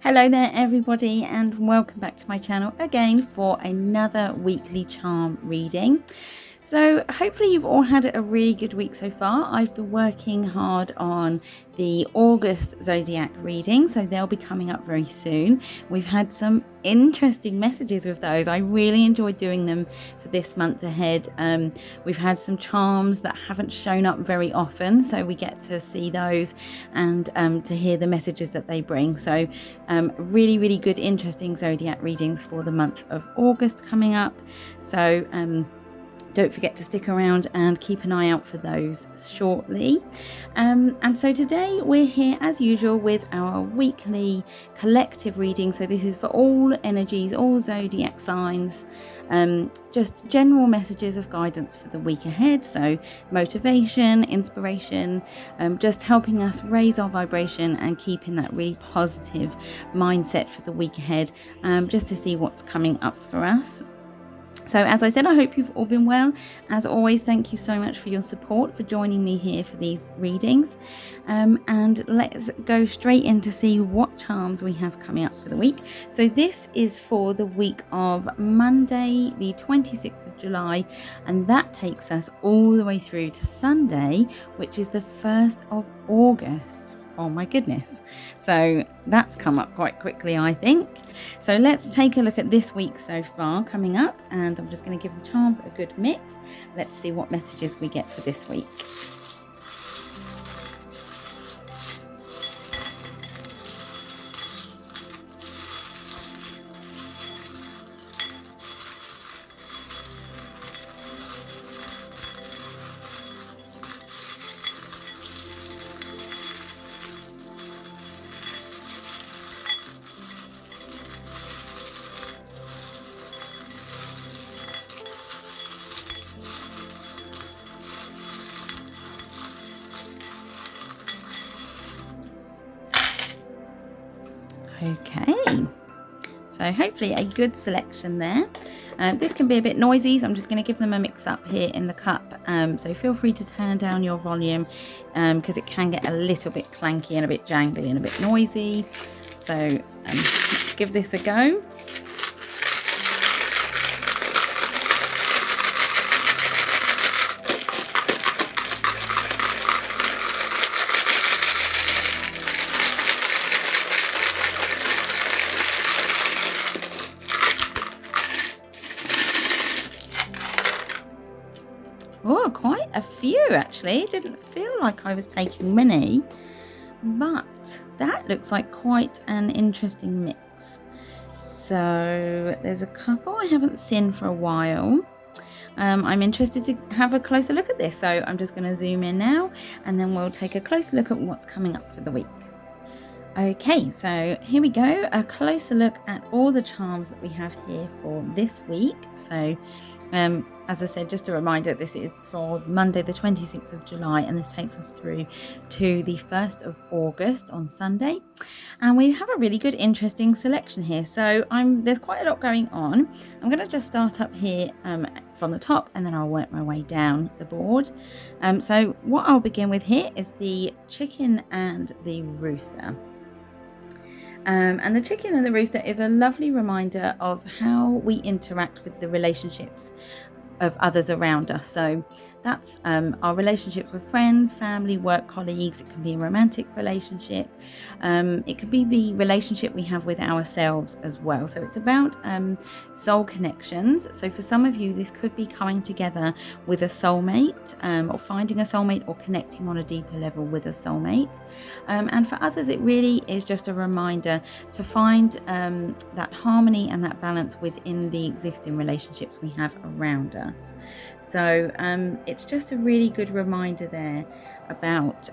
Hello there everybody, and welcome back to my channel again for another weekly charm reading. So hopefully you've all had a really good week so far. I've been working hard on the August zodiac reading, so they'll be coming up very soon. We've had some interesting messages with those. I really enjoyed doing them for this month ahead. We've had some charms that haven't shown up very often, so we get to see those and to hear the messages that they bring. So really good, interesting zodiac readings for the month of August coming up. So don't forget to stick around and keep an eye out for those shortly. And so today we're here as usual with our weekly collective reading. So this is for all energies, all zodiac signs, just general messages of guidance for the week ahead. So motivation, inspiration, just helping us raise our vibration and keeping that really positive mindset for the week ahead, just to see what's coming up for us. So as I said, I hope you've all been well. As always, thank you so much for your support, for joining me here for these readings. And let's go straight in to see what charms we have coming up for the week. So this is for the week of Monday, the 26th of July, and that takes us all the way through to Sunday, which is the 1st of August. Oh my goodness. So that's come up quite quickly, I think. So let's take a look at this week so far coming up, and I'm just going to give the charms a good mix. Let's see what messages we get for this week. Okay, so hopefully a good selection there. This can be a bit noisy, so I'm just going to give them a mix up here in the cup. So feel free to turn down your volume because it can get a little bit clanky and a bit jangly and a bit noisy. So let's give this a go. Oh, quite a few actually. It didn't feel like I was taking many, but that looks like quite an interesting mix. So there's a couple I haven't seen for a while. I'm interested to have a closer look at this, so I'm just going to zoom in now and then we'll take a closer look at what's coming up for the week. Okay, so here we go, a closer look at all the charms that we have here for this week. So as I said, just a reminder, this is for Monday the 26th of July, and this takes us through to the 1st of August on Sunday. And we have a really good, interesting selection here. So there's quite a lot going on. I'm going to just start up here from the top, and then I'll work my way down the board. So what I'll begin with here is the chicken and the rooster. And the chicken and the rooster is a lovely reminder of how we interact with the relationships of others around us. So that's our relationships with friends, family, work colleagues. It can be a romantic relationship. It could be the relationship we have with ourselves as well. So it's about soul connections. So for some of you, this could be coming together with a soulmate, or finding a soulmate, or connecting on a deeper level with a soulmate. And for others, it really is just a reminder to find that harmony and that balance within the existing relationships we have around us. So it's just a really good reminder there about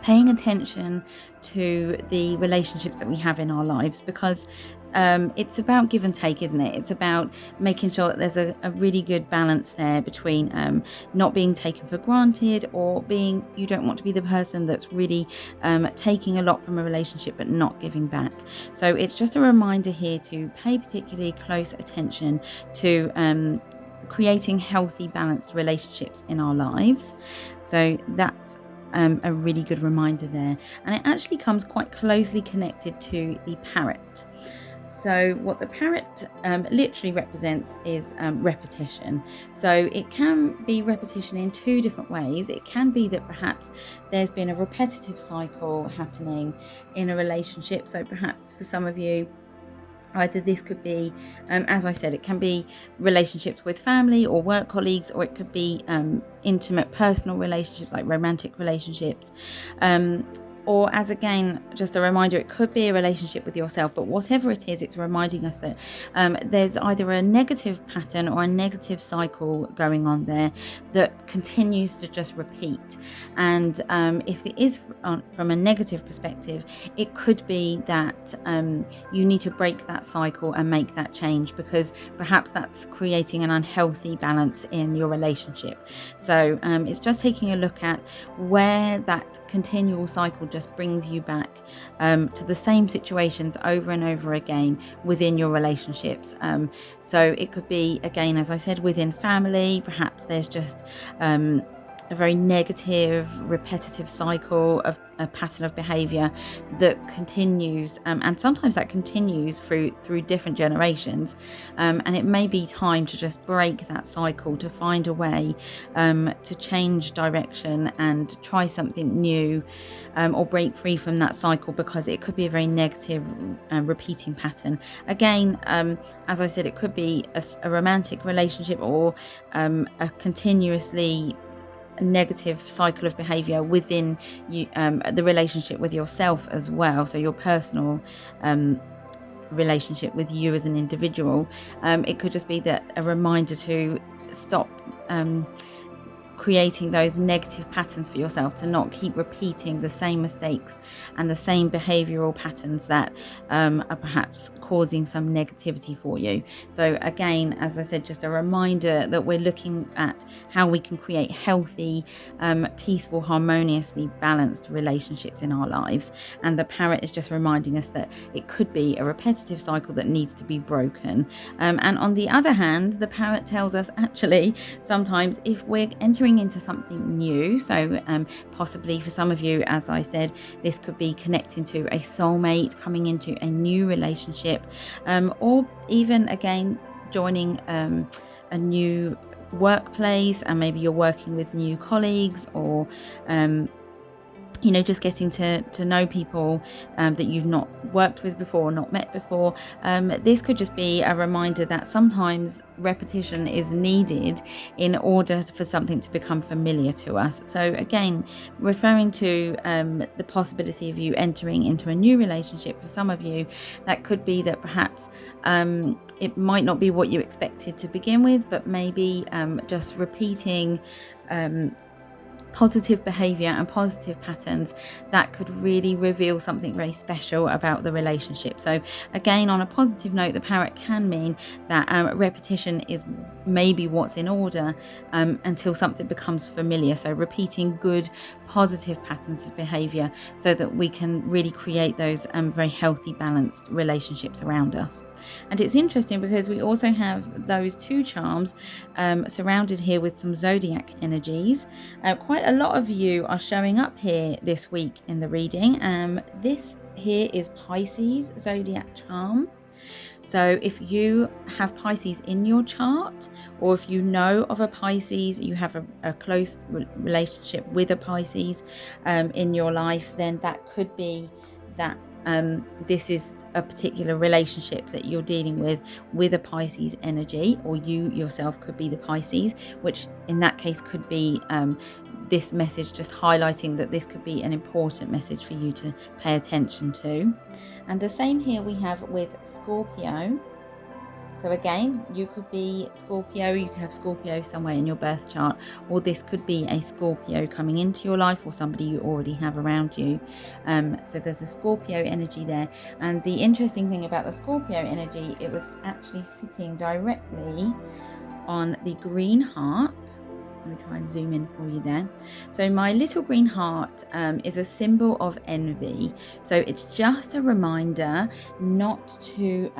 paying attention to the relationships that we have in our lives, because it's about give and take, isn't it? It's about making sure that there's a really good balance there between not being taken for granted, or you don't want to be the person that's really taking a lot from a relationship but not giving back. So it's just a reminder here to pay particularly close attention to creating healthy, balanced relationships in our lives. So that's a really good reminder there. And it actually comes quite closely connected to the parrot. So what the parrot literally represents is repetition. So it can be repetition in two different ways. It can be that perhaps there's been a repetitive cycle happening in a relationship. So perhaps for some of you, either this could be, as I said, it can be relationships with family or work colleagues, or it could be intimate personal relationships like romantic relationships. Or as again, just a reminder, it could be a relationship with yourself, but whatever it is, it's reminding us that there's either a negative pattern or a negative cycle going on there that continues to just repeat. And if it is from a negative perspective, it could be that you need to break that cycle and make that change, because perhaps that's creating an unhealthy balance in your relationship. So it's just taking a look at where that continual cycle just brings you back to the same situations over and over again within your relationships. So it could be, again, as I said, within family. Perhaps there's just a very negative, repetitive cycle of a pattern of behavior that continues, and sometimes that continues through different generations, and it may be time to just break that cycle, to find a way to change direction and try something new, or break free from that cycle, because it could be a very negative repeating pattern. Again, as I said, it could be a romantic relationship, or a continuously negative cycle of behavior within you, the relationship with yourself as well. So your personal relationship with you as an individual. It could just be that a reminder to stop creating those negative patterns for yourself, to not keep repeating the same mistakes and the same behavioral patterns that are perhaps causing some negativity for you. So again, as I said, just a reminder that we're looking at how we can create healthy, peaceful, harmoniously balanced relationships in our lives. And the parrot is just reminding us that it could be a repetitive cycle that needs to be broken. And on the other hand, the parrot tells us, actually, sometimes if we're entering into something new, so possibly for some of you, as I said, this could be connecting to a soulmate, coming into a new relationship, or even again joining a new workplace, and maybe you're working with new colleagues, or just getting to know people that you've not worked with before, not met before. This could just be a reminder that sometimes repetition is needed in order for something to become familiar to us. So again, referring to the possibility of you entering into a new relationship. For some of you, that could be that perhaps it might not be what you expected to begin with, but maybe just repeating positive behavior and positive patterns that could really reveal something very special about the relationship. So again, on a positive note, the parrot can mean that repetition is maybe what's in order until something becomes familiar. So repeating good, positive patterns of behavior so that we can really create those very healthy, balanced relationships around us. And it's interesting because we also have those two charms surrounded here with some zodiac energies. Quite a lot of you are showing up here this week in the reading. This here is Pisces zodiac charm. So if you have Pisces in your chart, or if you know of a Pisces, you have a close relationship with a Pisces in your life, then that could be that this is a particular relationship that you're dealing with a Pisces energy, or you yourself could be the Pisces, which in that case could be this message just highlighting that this could be an important message for you to pay attention to. And the same here we have with Scorpio. So again, you could be Scorpio, you could have Scorpio somewhere in your birth chart, or this could be a Scorpio coming into your life, or somebody you already have around you. So there's a Scorpio energy there. And the interesting thing about the Scorpio energy, it was actually sitting directly on the green heart. Let me try and zoom in for you there. So my little green heart is a symbol of envy. So it's just a reminder not to,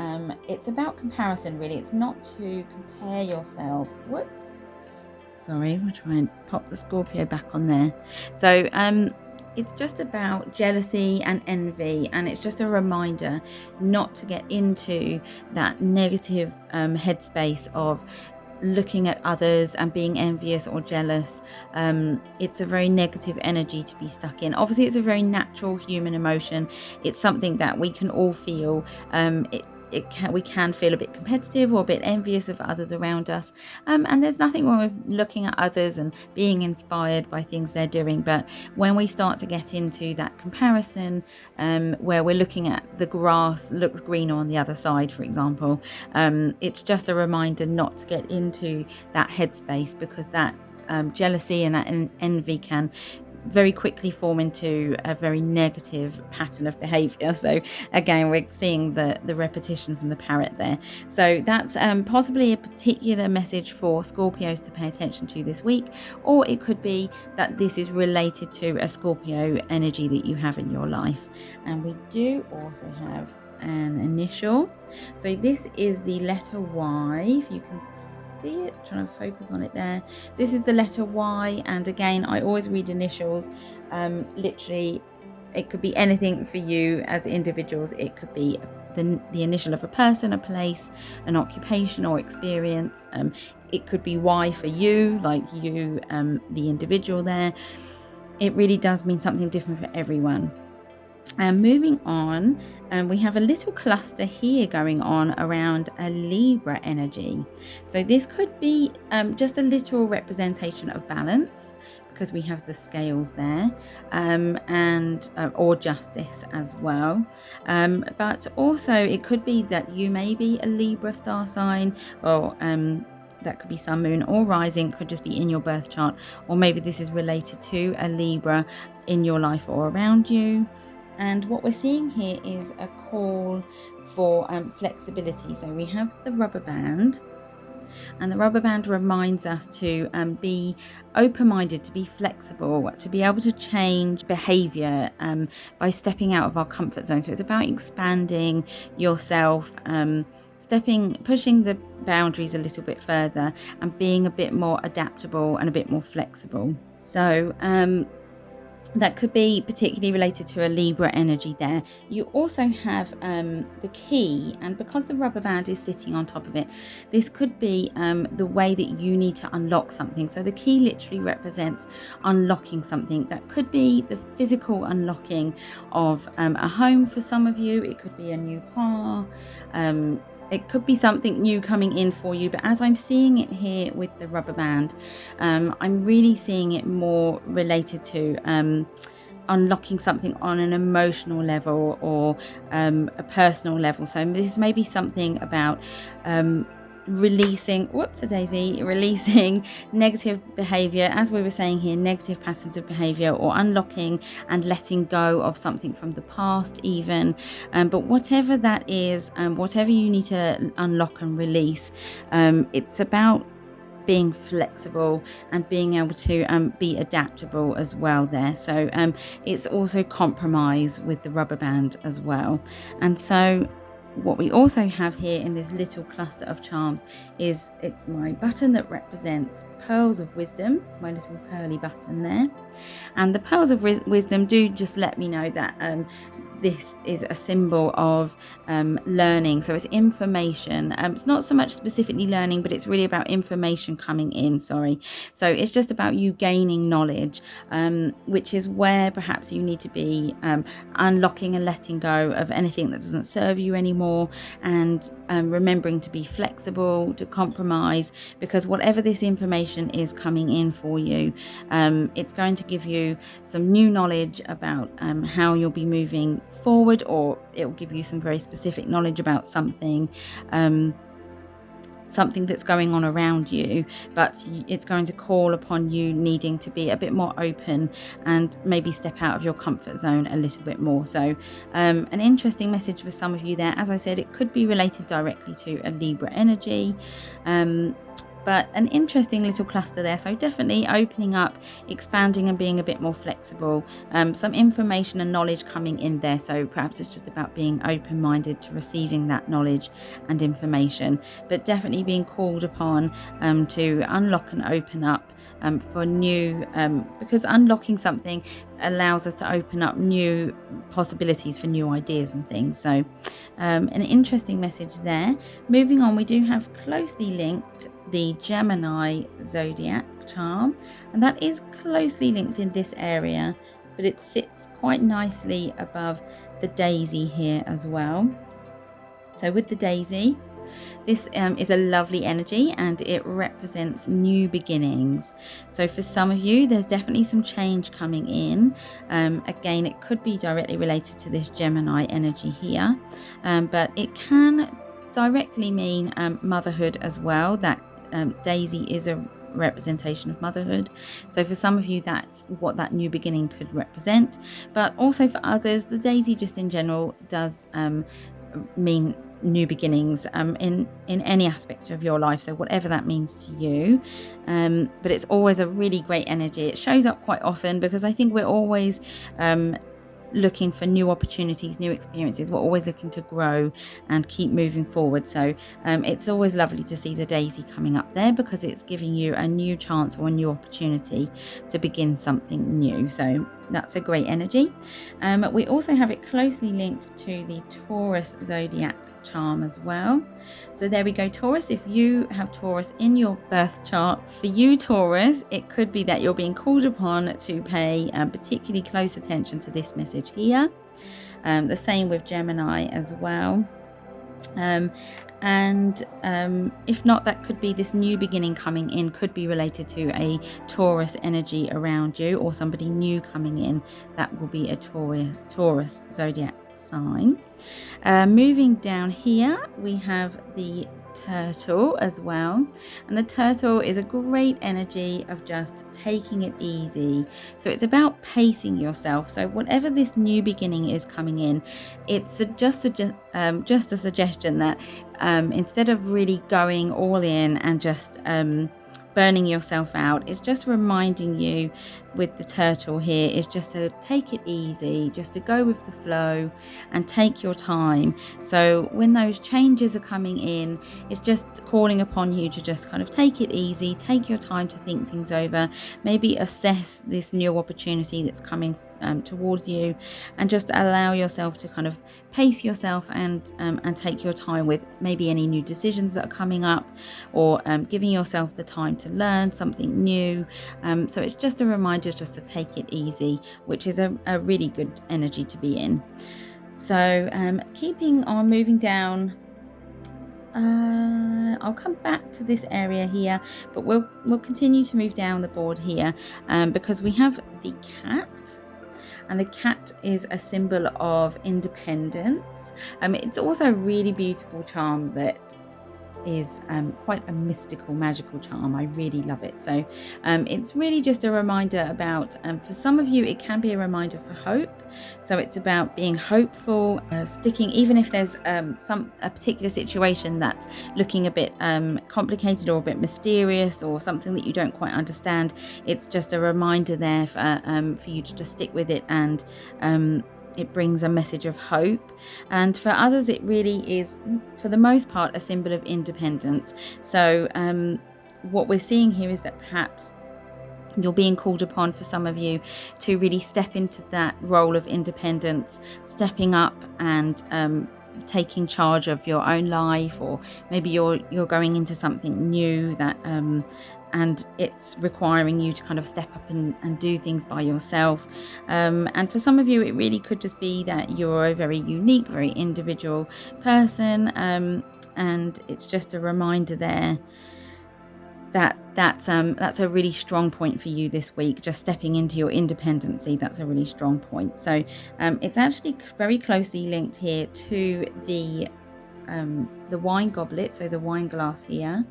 it's about comparison really. It's not to compare yourself. Whoops. Sorry, we'll try and pop the Scorpio back on there. So it's just about jealousy and envy, and it's just a reminder not to get into that negative headspace of looking at others and being envious or jealous. It's a very negative energy to be stuck in. Obviously, it's a very natural human emotion. It's something that we can all feel. We can feel a bit competitive or a bit envious of others around us, and there's nothing wrong with looking at others and being inspired by things they're doing. But when we start to get into that comparison, where we're looking at the grass looks greener on the other side, for example, it's just a reminder not to get into that headspace, because that jealousy and that envy can very quickly form into a very negative pattern of behavior. So again, we're seeing the repetition from the parrot there. So that's possibly a particular message for Scorpios to pay attention to this week, or it could be that this is related to a Scorpio energy that you have in your life. And we do also have an initial. So this is the letter Y, if you can see it, trying to focus on it there. This is the letter Y, and again, I always read initials. Literally, it could be anything for you as individuals. It could be the initial of a person, a place, an occupation or experience. It could be Y for you, like you, the individual there. It really does mean something different for everyone. And moving on, we have a little cluster here going on around a Libra energy. So this could be just a literal representation of balance, because we have the scales there, and or justice as well. But also it could be that you may be a Libra star sign, or that could be sun, moon, or rising. It could just be in your birth chart, or maybe this is related to a Libra in your life or around you. And what we're seeing here is a call for flexibility. So we have the rubber band, and the rubber band reminds us to be open-minded, to be flexible, to be able to change behavior by stepping out of our comfort zone. So it's about expanding yourself, pushing the boundaries a little bit further, and being a bit more adaptable and a bit more flexible. So that could be particularly related to a Libra energy there. You also have the key, and because the rubber band is sitting on top of it, this could be the way that you need to unlock something. So the key literally represents unlocking something. That could be the physical unlocking of a home for some of you. It could be a new car. It could be something new coming in for you, but as I'm seeing it here with the rubber band, I'm really seeing it more related to unlocking something on an emotional level or a personal level. So this may be something about releasing negative behavior, as we were saying here, negative patterns of behavior, or unlocking and letting go of something from the past even. But whatever that is, whatever you need to unlock and release, it's about being flexible and being able to be adaptable as well there. So it's also compromise with the rubber band as well. And so what we also have here in this little cluster of charms is, it's my button that represents pearls of wisdom. It's my little pearly button there, and the pearls of wisdom do just let me know that this is a symbol of learning. So it's information. It's not so much specifically learning, but it's really about information coming in. So it's just about you gaining knowledge, which is where perhaps you need to be unlocking and letting go of anything that doesn't serve you anymore, and remembering to be flexible, to compromise, because whatever this information is coming in for you, it's going to give you some new knowledge about how you'll be moving forward, or it will give you some very specific knowledge about something that's going on around you, but it's going to call upon you needing to be a bit more open and maybe step out of your comfort zone a little bit more. So an interesting message for some of you there. As I said, it could be related directly to a Libra energy. but an interesting little cluster there. So definitely opening up, expanding and being a bit more flexible. Some information and knowledge coming in there, so perhaps it's just about being open-minded to receiving that knowledge and information, but definitely being called upon to unlock and open up for new, because unlocking something allows us to open up new possibilities for new ideas and things. So an interesting message there. Moving on, we do have closely linked the Gemini zodiac charm, and that is closely linked in this area, but it sits quite nicely above the daisy here as well. So with the daisy, this is a lovely energy and it represents new beginnings. So for some of you, there's definitely some change coming in. Again, it could be directly related to this Gemini energy here, but it can directly mean motherhood as well. That daisy is a representation of motherhood. So for some of you, that's what that new beginning could represent. But also for others, the daisy just in general does mean new beginnings in any aspect of your life, so whatever that means to you. But it's always a really great energy. It shows up quite often because I think we're always looking for new opportunities, new experiences. We're always looking to grow and keep moving forward. So it's always lovely to see the daisy coming up there because it's giving you a new chance or a new opportunity to begin something new. So that's a great energy. We also have it closely linked to the Taurus zodiac charm as well. So there we go, Taurus. If you have Taurus in your birth chart, for you Taurus, it could be that you're being called upon to pay particularly close attention to this message here. The same with Gemini as well. If not, that could be this new beginning coming in, could be related to a Taurus energy around you or somebody new coming in that will be a Taurus zodiac sign. Moving down here, we have the turtle as well, and the turtle is a great energy of just taking it easy. So it's about pacing yourself. So whatever this new beginning is coming in, it's just a suggestion that instead of really going all in and just burning yourself out, it's just reminding you with the turtle here is just to take it easy, just to go with the flow and take your time. So when those changes are coming in, it's just calling upon you to just kind of take it easy, take your time to think things over, maybe assess this new opportunity that's coming towards you, and just allow yourself to kind of pace yourself and take your time with maybe any new decisions that are coming up, or giving yourself the time to learn something new. So it's just a reminder just to take it easy, which is a really good energy to be in. So keeping on moving down, I'll come back to this area here, but we'll continue to move down the board here because we have the cat. And the cat is a symbol of independence. It's also a really beautiful charm that is quite a mystical, magical charm. I really love it. So it's really just a reminder about, for some of you, it can be a reminder for hope. So it's about being hopeful, sticking, even if there's a particular situation that's looking a bit complicated or a bit mysterious or something that you don't quite understand. It's just a reminder there for you to just stick with it, and it brings a message of hope. And for others, it really is, for the most part, a symbol of independence. So what we're seeing here is that perhaps you're being called upon, for some of you, to really step into that role of independence, stepping up and taking charge of your own life, or maybe you're going into something new that and it's requiring you to kind of step up and do things by yourself. And for some of you, it really could just be that you're a very unique, very individual person, and it's just a reminder there that that's a really strong point for you this week. Just stepping into your independency, that's a really strong point. So it's actually very closely linked here to the wine goblet, so the wine glass here.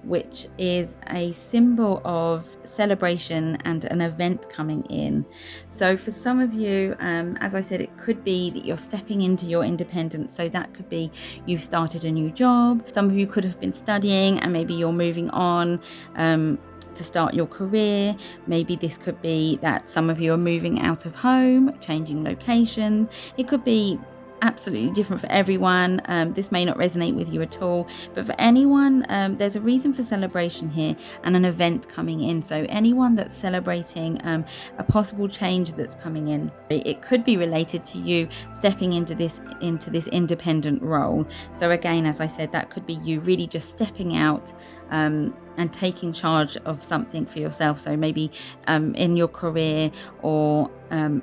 which is a symbol of celebration and an event coming in. So for some of you, as I said, it could be that you're stepping into your independence. So that could be you've started a new job. Some of you could have been studying and maybe you're moving on to start your career. Maybe this could be that some of you are moving out of home, changing location. It could be absolutely different for everyone. This may not resonate with you at all, but for anyone, there's a reason for celebration here and an event coming in. So anyone that's celebrating a possible change that's coming in, it could be related to you stepping into this independent role. So again, as I said, that could be you really just stepping out and taking charge of something for yourself. So maybe in your career, or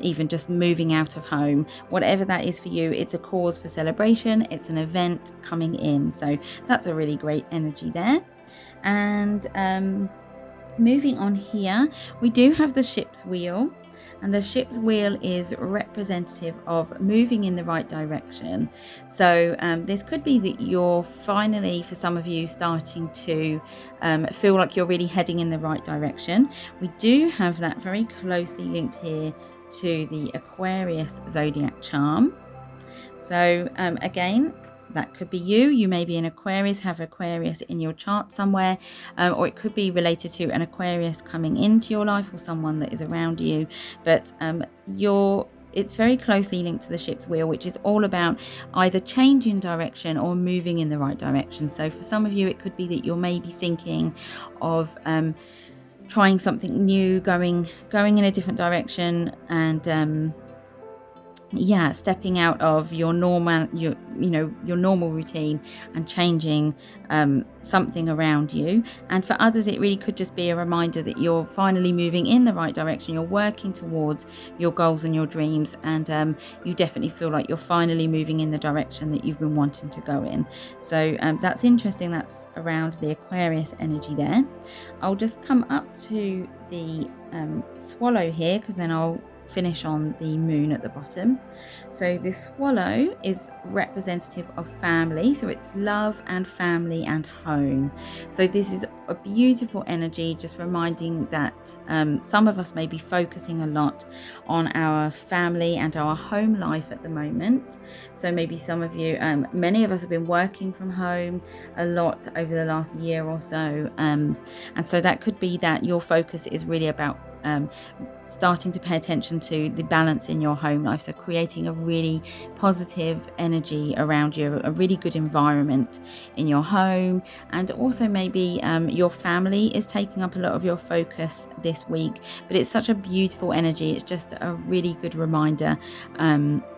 even just moving out of home, whatever that is for you, it's a cause for celebration. It's an event coming in. So that's a really great energy there. And moving on here, we do have the ship's wheel. And the ship's wheel is representative of moving in the right direction. So this could be that you're finally, for some of you, starting to feel like you're really heading in the right direction. We do have that very closely linked here to the Aquarius zodiac charm. So again, that could be you. You may be an Aquarius, have Aquarius in your chart somewhere, or it could be related to an Aquarius coming into your life or someone that is around you. But it's very closely linked to the ship's wheel, which is all about either changing direction or moving in the right direction. So for some of you, it could be that you're maybe thinking of trying something new, going in a different direction, and stepping out of your normal routine and changing something around you. And for others, it really could just be a reminder that you're finally moving in the right direction. You're working towards your goals and your dreams, and you definitely feel like you're finally moving in the direction that you've been wanting to go in. So that's interesting. That's around the Aquarius energy there. I'll just come up to the swallow here, because then I'll finish on the moon at the bottom. So this swallow is representative of family, so it's love and family and home. So this is a beautiful energy, just reminding that some of us may be focusing a lot on our family and our home life at the moment. So maybe some of you, many of us have been working from home a lot over the last year or so, and so that could be that your focus is really about starting to pay attention to the balance in your home life. So creating a really positive energy around you, a really good environment in your home. And also maybe your family is taking up a lot of your focus this week, but it's such a beautiful energy. It's just a really good reminder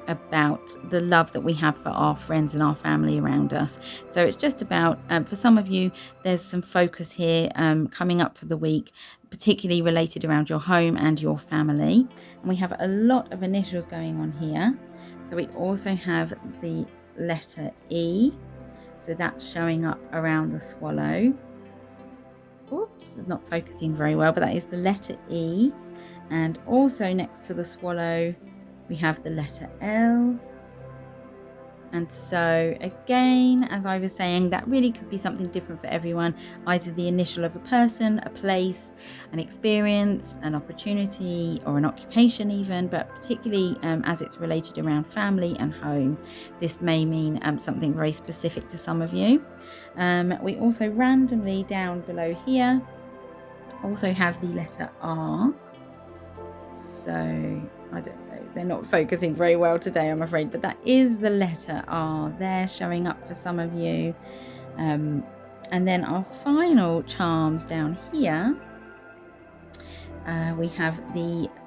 about the love that we have for our friends and our family around us. So it's just about, for some of you, there's some focus here coming up for the week, particularly related around your home and your family. And we have a lot of initials going on here. So we also have the letter E. So that's showing up around the swallow. Oops, it's not focusing very well, but that is the letter E. And also next to the swallow, we have the letter L. And so again, as I was saying, that really could be something different for everyone, either the initial of a person, a place, an experience, an opportunity, or an occupation even, but particularly as it's related around family and home, this may mean something very specific to some of you. We also randomly down below here also have the letter R. So I don't know, they're not focusing very well today, I'm afraid, but that is the letter R there showing up for some of you. And then our final charms down here, we have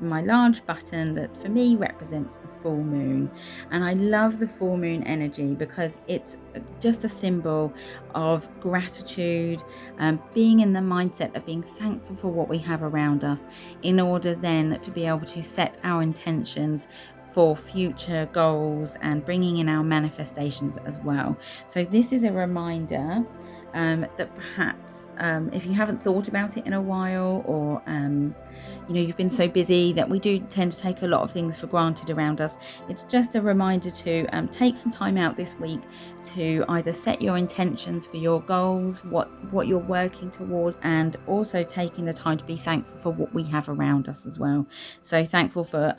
my large button that for me represents the full moon. And I love the full moon energy because it's just a symbol of gratitude, being in the mindset of being thankful for what we have around us, in order then to be able to set our intentions for future goals and bringing in our manifestations as well. So this is a reminder that perhaps if you haven't thought about it in a while, or you've been so busy that we do tend to take a lot of things for granted around us, it's just a reminder to take some time out this week to either set your intentions for your goals, what you're working towards, and also taking the time to be thankful for what we have around us as well. So thankful for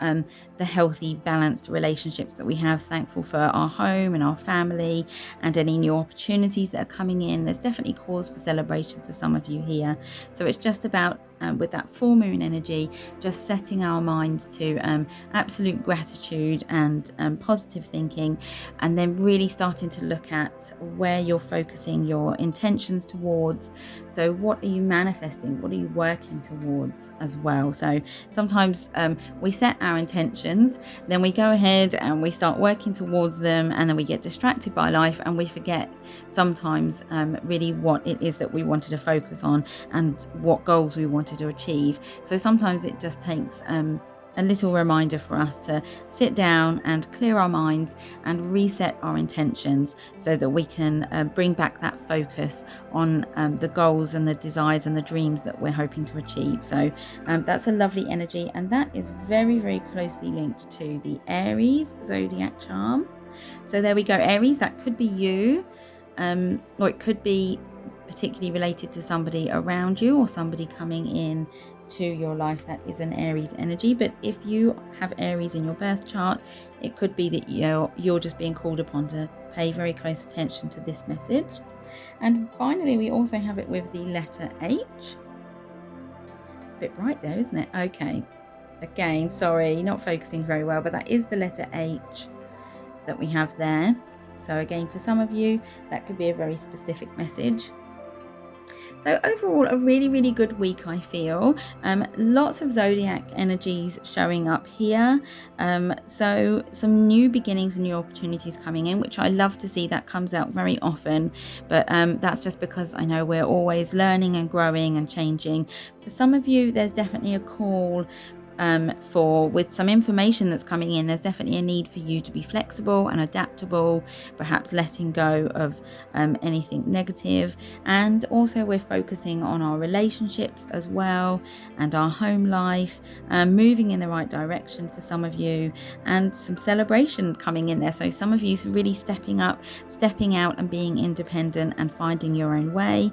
the healthy, balanced relationships that we have, thankful for our home and our family and any new opportunities that are coming in. There's definitely cause for celebration for some of you here. So it's just about with that full moon energy, just setting our minds to absolute gratitude and positive thinking, and then really starting to look at where you're focusing your intentions towards. So what are you manifesting? What are you working towards as well? So sometimes we set our intentions, then we go ahead and we start working towards them, and then we get distracted by life and we forget sometimes really what it is that we wanted to focus on and what goals we wanted to achieve. So sometimes it just takes a little reminder for us to sit down and clear our minds and reset our intentions so that we can bring back that focus on the goals and the desires and the dreams that we're hoping to achieve. So that's a lovely energy, and that is very, very closely linked to the Aries zodiac charm. So there we go, Aries, that could be you, or it could be particularly related to somebody around you or somebody coming in to your life that is an Aries energy. But if you have Aries in your birth chart, it could be that you're just being called upon to pay very close attention to this message. And finally, we also have it with the letter H. It's a bit bright there, isn't it? Okay, again, sorry, not focusing very well, but that is the letter H that we have there. So again, for some of you, that could be a very specific message. So overall, a really, really good week, I feel. Lots of zodiac energies showing up here. So some new beginnings and new opportunities coming in, which I love to see. That comes out very often. But that's just because I know we're always learning and growing and changing. For some of you, there's definitely a call with some information that's coming in. There's definitely a need for you to be flexible and adaptable, perhaps letting go of anything negative. And also we're focusing on our relationships as well and our home life, moving in the right direction for some of you, and some celebration coming in there. So some of you really stepping up, stepping out and being independent and finding your own way.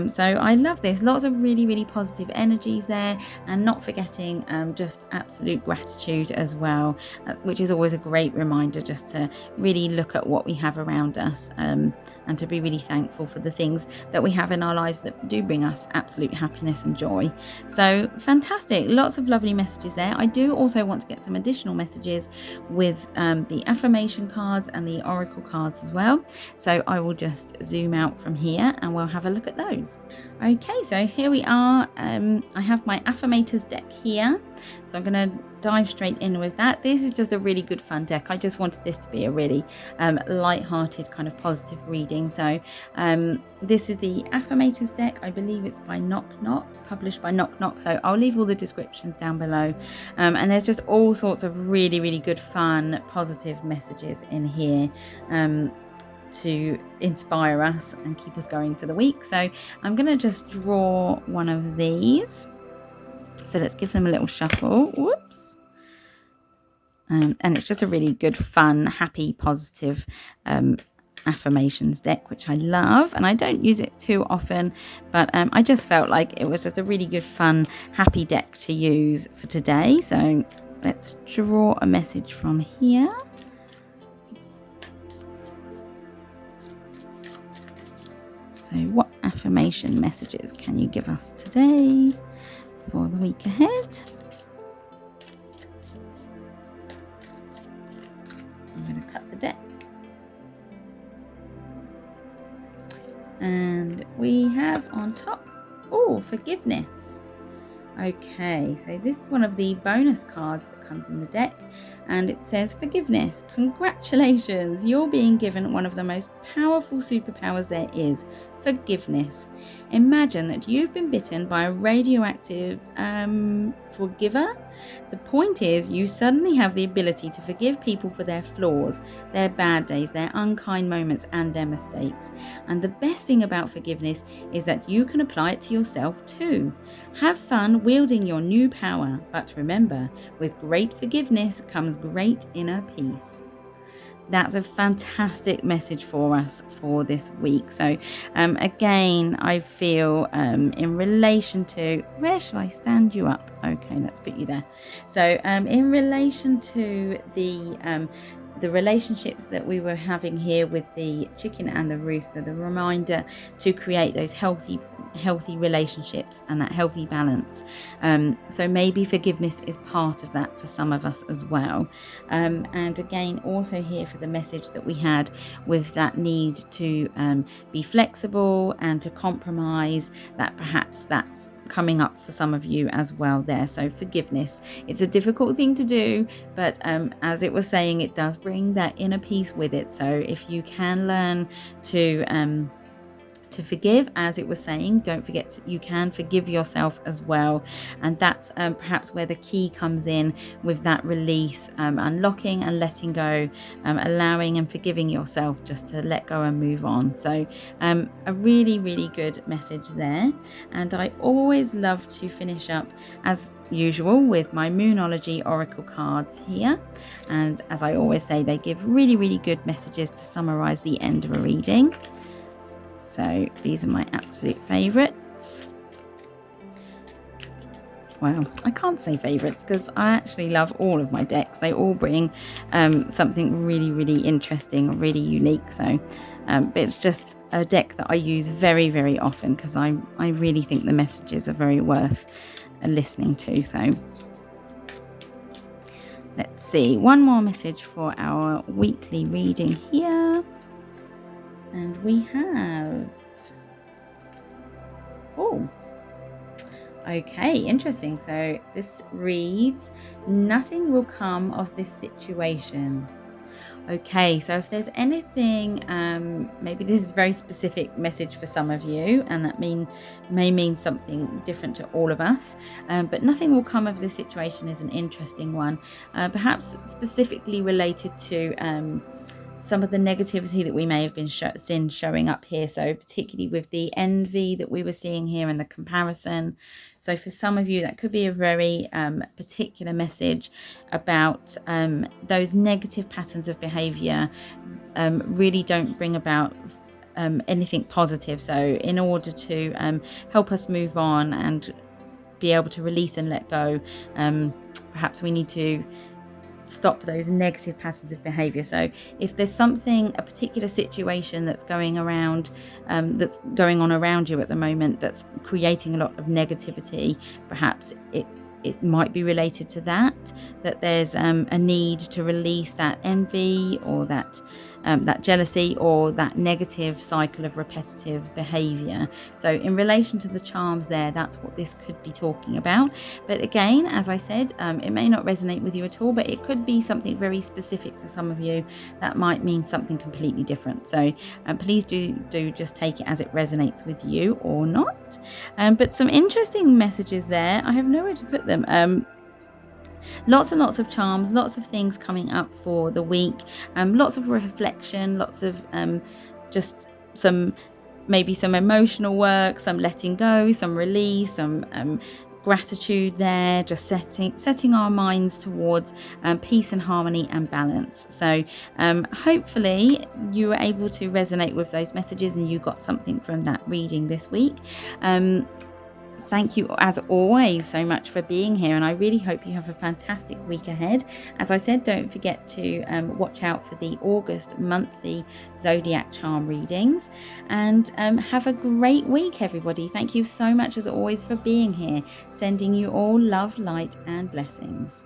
So I love this. Lots of really, really positive energies there, and not forgetting just absolute gratitude as well, which is always a great reminder just to really look at what we have around us, and to be really thankful for the things that we have in our lives that do bring us absolute happiness and joy. So fantastic, lots of lovely messages there. I do also want to get some additional messages with the affirmation cards and the oracle cards as well, so I will just zoom out from here and we'll have a look at those. Okay, so here we are. I have my Affirmators deck here, so I'm going to dive straight in with that. This is just a really good fun deck. I just wanted this to be a really light-hearted kind of positive reading. So this is the Affirmators deck. I believe it's by Knock Knock, published by Knock Knock, so I'll leave all the descriptions down below. And there's just all sorts of really, really good fun positive messages in here to inspire us and keep us going for the week. So I'm going to just draw one of these. So let's give them a little shuffle. Whoops. And it's just a really good, fun, happy, positive affirmations deck, which I love. And I don't use it too often, but I just felt like it was just a really good, fun, happy deck to use for today. So let's draw a message from here. So what affirmation messages can you give us today for the week ahead? I'm going to cut the deck. And we have on top, forgiveness. Okay, so this is one of the bonus cards that comes in the deck, and it says forgiveness. Congratulations, you're being given one of the most powerful superpowers there is, forgiveness. Imagine that you've been bitten by a radioactive forgiver. The point is, you suddenly have the ability to forgive people for their flaws, their bad days, their unkind moments, and their mistakes. And the best thing about forgiveness is that you can apply it to yourself too. Have fun wielding your new power, but remember, with great forgiveness comes great inner peace. That's a fantastic message for us for this week. So again, I feel in relation to, where shall I stand you up? Okay, let's put you there. So in relation to the relationships that we were having here with the chicken and the rooster, the reminder to create those healthy relationships and that healthy balance. So maybe forgiveness is part of that for some of us as well. And again, also here for the message that we had with that need to be flexible and to compromise, that perhaps that's coming up for some of you as well there. So forgiveness, it's a difficult thing to do, but as it was saying, it does bring that inner peace with it. So if you can learn to forgive, as it was saying, don't forget you can forgive yourself as well. And that's perhaps where the key comes in, with that release, unlocking and letting go, allowing and forgiving yourself just to let go and move on. So a really, really good message there. And I always love to finish up as usual with my Moonology oracle cards here, and as I always say, they give really, really good messages to summarize the end of a reading. So these are my absolute favorites. Well, I can't say favorites because I actually love all of my decks. They all bring something really, really interesting, really unique. So but it's just a deck that I use very, very often because I really think the messages are very worth listening to. So let's see, one more message for our weekly reading here. And we have, okay, interesting. So this reads, nothing will come of this situation. Okay, so if there's anything, maybe this is a very specific message for some of you, and that may mean something different to all of us, but nothing will come of this situation is an interesting one, perhaps specifically related to some of the negativity that we may have been seen showing up here. So particularly with the envy that we were seeing here and the comparison. So for some of you, that could be a very particular message about those negative patterns of behavior really don't bring about anything positive. So in order to help us move on and be able to release and let go, perhaps we need to stop those negative patterns of behavior. So if there's something, a particular situation that's going around, that's going on around you at the moment, that's creating a lot of negativity, perhaps it might be related to that there's a need to release that envy or that jealousy or that negative cycle of repetitive behavior. So in relation to the charms there, that's what this could be talking about. But again, as I said, it may not resonate with you at all, but it could be something very specific to some of you that might mean something completely different. So please do just take it as it resonates with you or not. But some interesting messages there. I have nowhere to put them. Lots and lots of charms, lots of things coming up for the week, lots of reflection, lots of just maybe some emotional work, some letting go, some release, some gratitude there, just setting our minds towards peace and harmony and balance. So hopefully you were able to resonate with those messages and you got something from that reading this week. Thank you, as always, so much for being here, and I really hope you have a fantastic week ahead. As I said, don't forget to watch out for the August monthly Zodiac Charm readings, and have a great week, everybody. Thank you so much, as always, for being here. Sending you all love, light, and blessings.